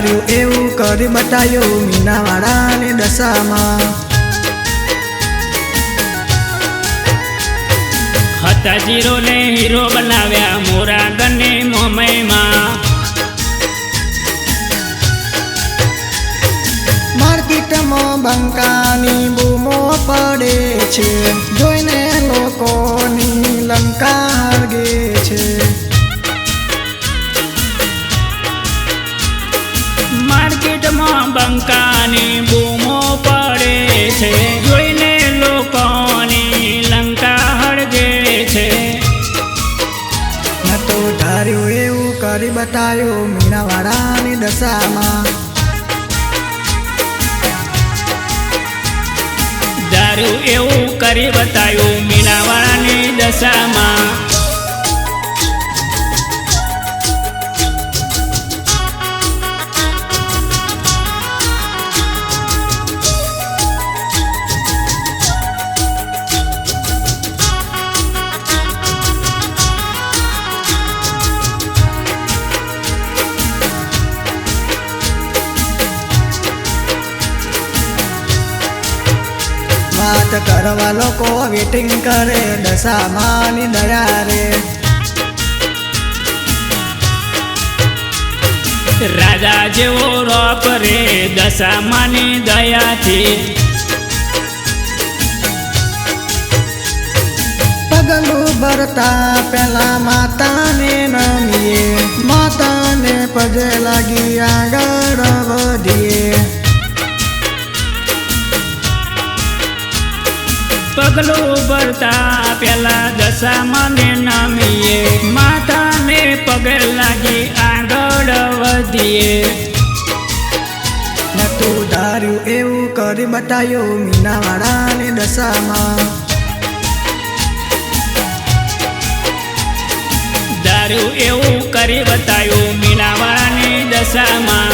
धार्यु एवं करी बतायो मीनावाड़ानी दशामां। हता जीरो ने हीरो बनाव्या मोरागने मोमयमां। मार्केटमां बंकानी बूमो पड़े छे, जोईने लोकोनी लंका हरगे छे। मार्केटमां बंकानी बूमो पड़े छे, जोईने लोकोनी लंका हरगे छे। मैं तो धार्यु एवं करी बतायो मीनावाड़ानी दशामां। धार्यु एवं करी बतायो मीनावाड़ानी दशामां। बात करवा लोको वेटिंग करे दशामांनी दया रे। राजा जेवो रोप रे दशामांनी दयाथी। पगलू भरता पेला माता ने नमीए, माता ने पगे लागी आगळ वधीए। पगलो भरता पेला दशामांने नमीए, माता ने पगे लागी आगळ वधीए। ने तू धार्यु एवं करी बतायो मीनावाड़ानी दशामां। धार्यु एवं करी बतायो मीनावाड़ानी दशामां।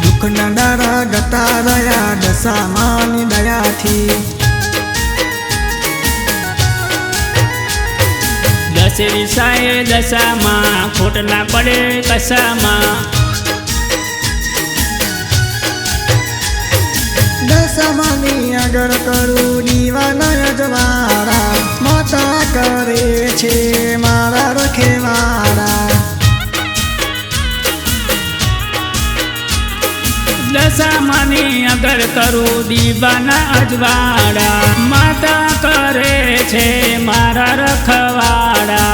दुखना डारा गता रया दशामांनी दयाथी। दशेरी साए दशामां खोट ना पड़े कशामां। दशामांनी आगळ करू दीवाना अजवाड़ा, माता करे छे मारा रखेवाड़ा। दशामांनी आगळ करू दीवाना अजवाड़ा, माता करे छे मारा रखवाड़ा।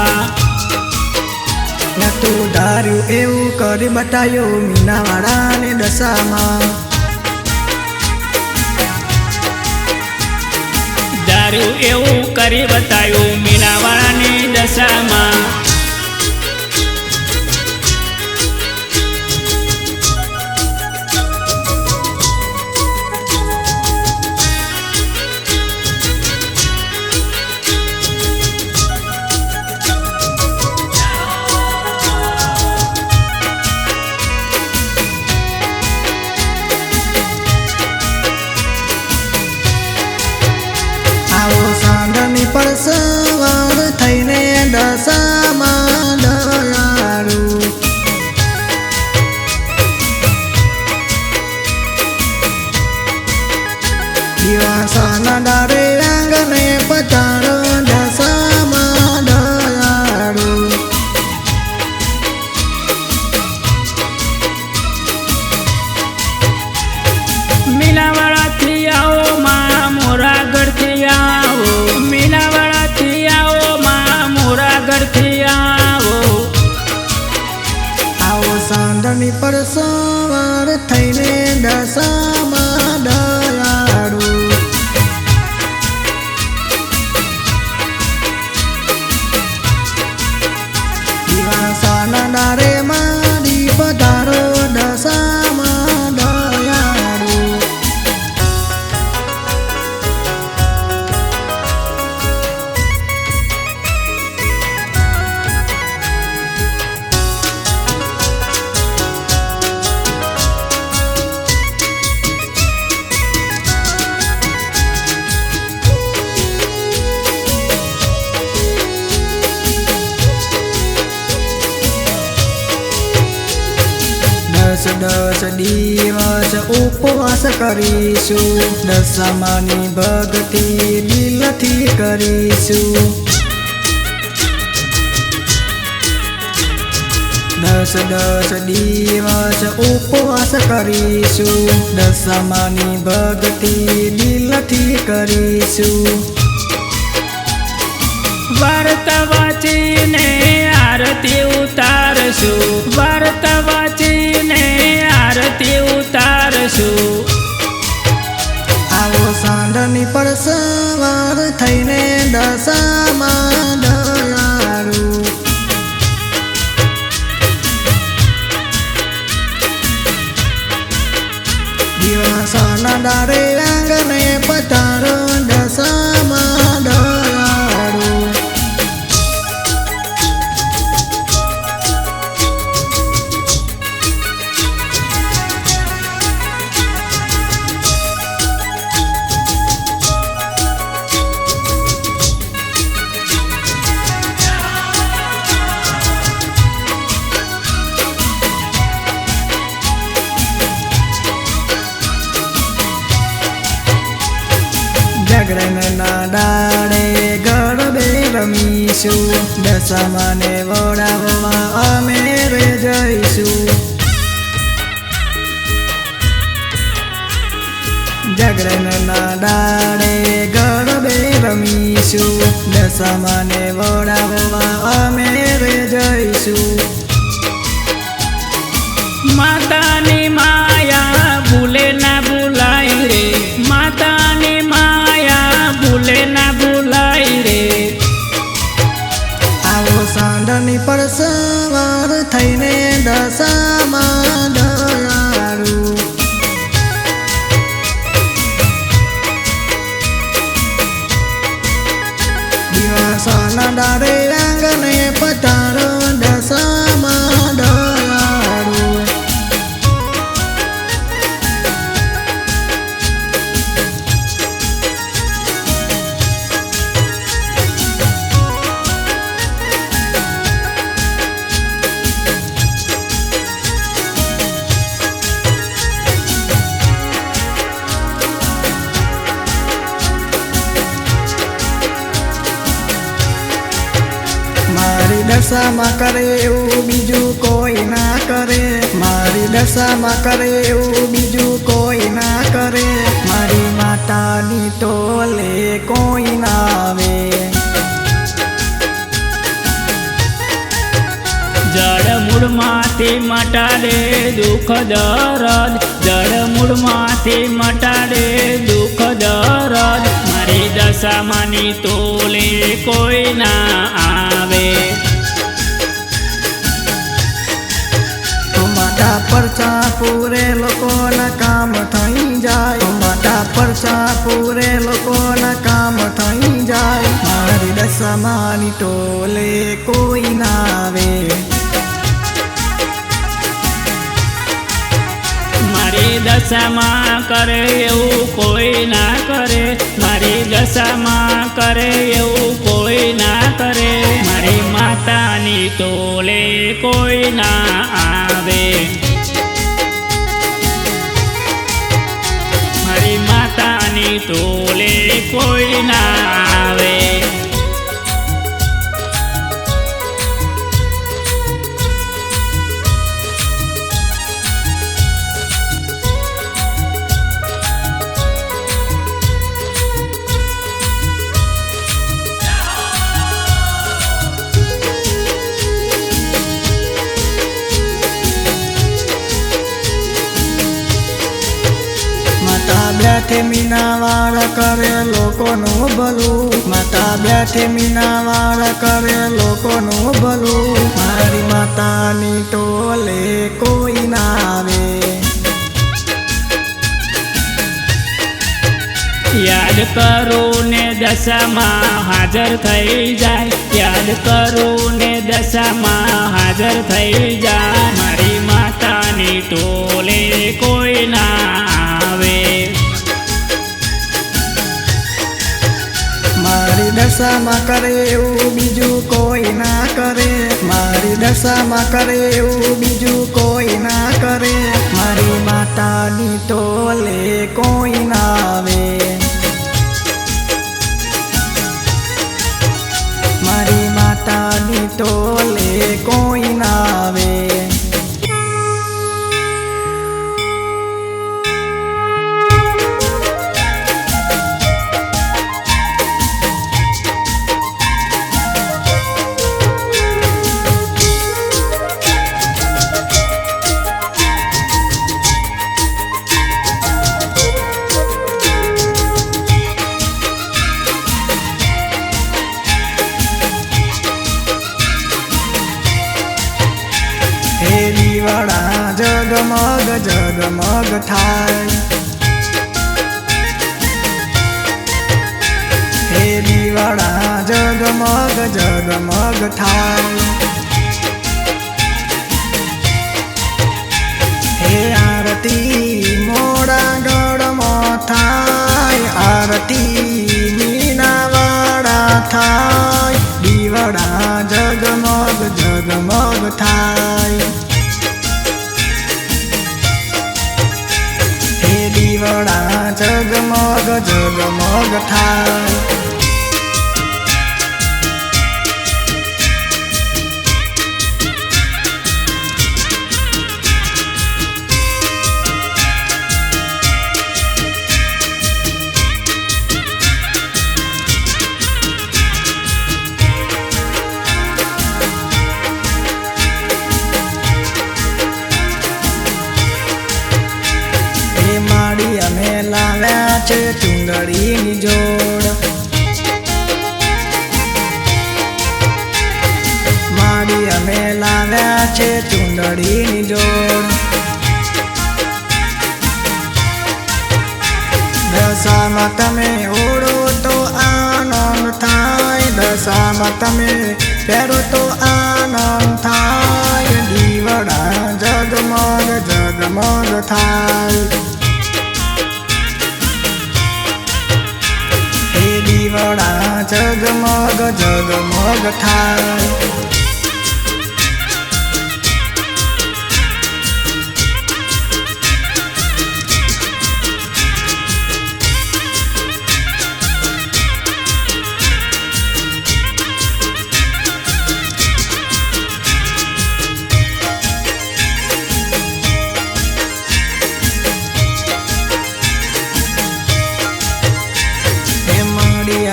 ने तू धार्यु एवं करी बतायो मीनावाड़ानी दशामां। धार्यु एवं करी बतायो मीनावाड़ानी दशामां। आओ सांडनी पर सवार थईने दशामां। 10 દિવસ ઉપવાસ કરીશું, દશામાની ભક્તિ દિલથી કરીશું. 10 દિવસ ઉપવાસ કરીશું, દશામાની ભક્તિ દિલથી કરીશું. વ્રત વાંચીને આરતી ઉતારશું, વ્રત વાંચીને આરતી ઉતારશું. આવો સાંઢની પર સવાર થઈને દશામાં દયાળુ, દિવસના દારે આંગણે પધારો દશામાં દયાળુ. જાગરણના દાડે ગરબે રમીશું, દશામાને વળાવવા અમે રે જઈશું. જાગરણના દાડે ગરબે રમીશું, દશામાને વળાવવા અમે રે જઈશું. માતાની માયા ભૂલે ના ભૂલાય રે, માતાની માયા ભૂલે ના ભૂલાય રે. આવો સાંઢની પર સવાર થઈને દશામાં દયાળુ, દિવસના દારે આંગણે પધારો દશામાં દયાળુ. મારી દશામાં કરે એવું બીજું કોઈ ના કરે, મારી દશામાં કરે એવું બીજું કોઈ ના કરે. મારી માતાની તોલે કોઈ ના આવે, જળ મૂળમાંથી મટાડે દુઃખ દરદ, જળ મૂળમાંથી મટાડે દુઃખ દરદ. મારી દશામાની તોલે કોઈ ના આવે. માતા પરચા પૂરે લોકોના કામ થઈ જાય, માતા પરચા પૂરે લોકોના કામ થઈ જાય. મારી દશામાની ટોલે કોઈ ના આવે, મારી દશામાં કરે એવું કોઈ ના કરે, મારી દશામાં કરે એવું કોઈ ના કરે. મારી માતાની તોલે કોઈ ના આવે, મારી માતાની તોલે કોઈ ના આવે. માતા બેઠે મીનાવાળ કરે લોકોનું ભલું, માતા બેઠે મીનાવાળ કરે લોકોનું ભલું. મારી માતાની ટોલે કોઈ ના આવે, યાદ કરું ને દશામાં હાજર થઈ જાય, યાદ કરું ને દશામાં હાજર થઈ જાય. મારી માતાની ટોલે કોઈ ના આવે, મારી દશામાં કરે એવું બીજું કોઈ ના કરે, મારી દશામાં કરે એવું બીજું કોઈ ના કરે. કોઈ ના આવે. મારી માતાની ટોલે કોઈ ના આવે. હે દિવાળા જગમગ જગમગ થાય. હે દિવાળા જગમગ જગમગ થાય. હે આરતી મોડા ગળમાં થાય. આરતી મીનાવાળા થાય. દિવાળા જગમગ જગમગ થાય. હે દિવાળા જગમગ જગમગ થાય. માડી અમે લાવ્યા છે ચુંદડીની જોડ. માડી અમે લાવ્યા છે ચુંદડીની જોડ. દશામાં તમે ઓળો તો આનંદ થાય. દશામાં તમે પહેરો તો આનંદ થાય. દીવડા જગમગ જગમગ થાય. હે દીવડા જગમગ જગમગ થાય.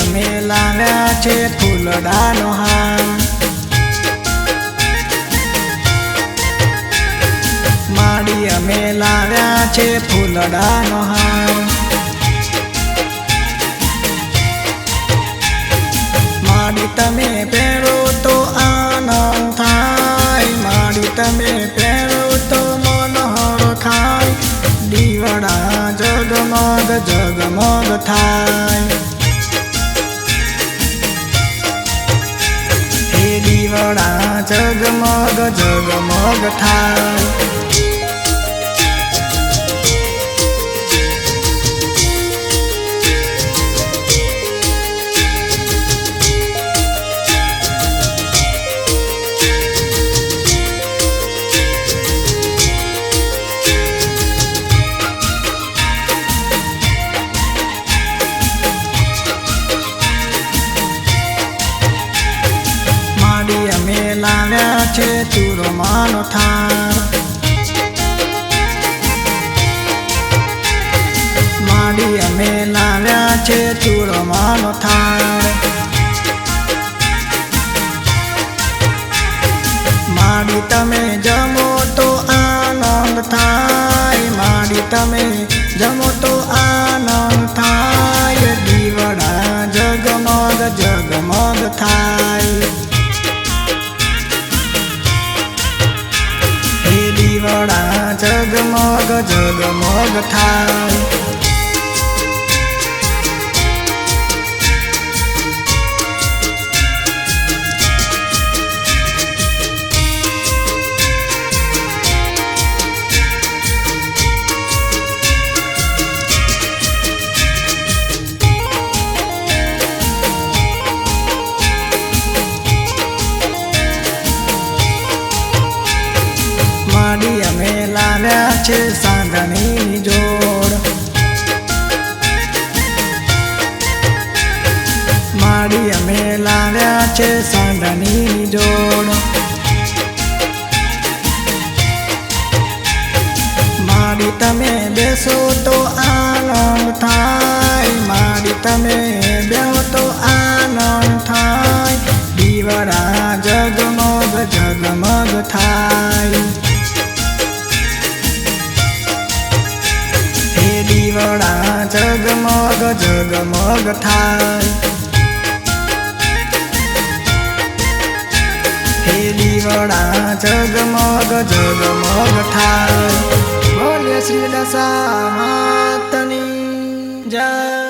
અમે લાવ્યા છે ફૂલડાનો હાર. માડી અમે લાવ્યા છે ફૂલડાનો હાર. માડી તમે પહેરો તો આનંદ થાય. માડી તમે પહેરો તો મનોહર ખાય. દીવડા જગમગ જગમગ થાય. દીવડા જગમગ જગમગ થાય. અમે લાવ્યા છે ચૂરમાનો થાળ. માડી અમે લાવ્યા છે ચૂરમાનો થાળ. માડી તમે જમો તો આનંદ થાય. માડી તમે જમો તો આનંદ થાય. દીવડા જગમગ જગમગ થાય. દીવડા જગમગ જગમગ થાય. માડી અમે લાવ્યા છે સાંધણીની જોડ. છે સાંઢની જોડ. મારી તમે બેસો તો આનંદ થાય, મારી તમે બેહો તો આનંદ થાય. દીવડા જગમગ જગમગ થાય, હે દીવડા જગમગ જગમગ થાય, હે દીવડા જગમગ જગમગ થાય. બોલે શ્રી દશા માતની જય.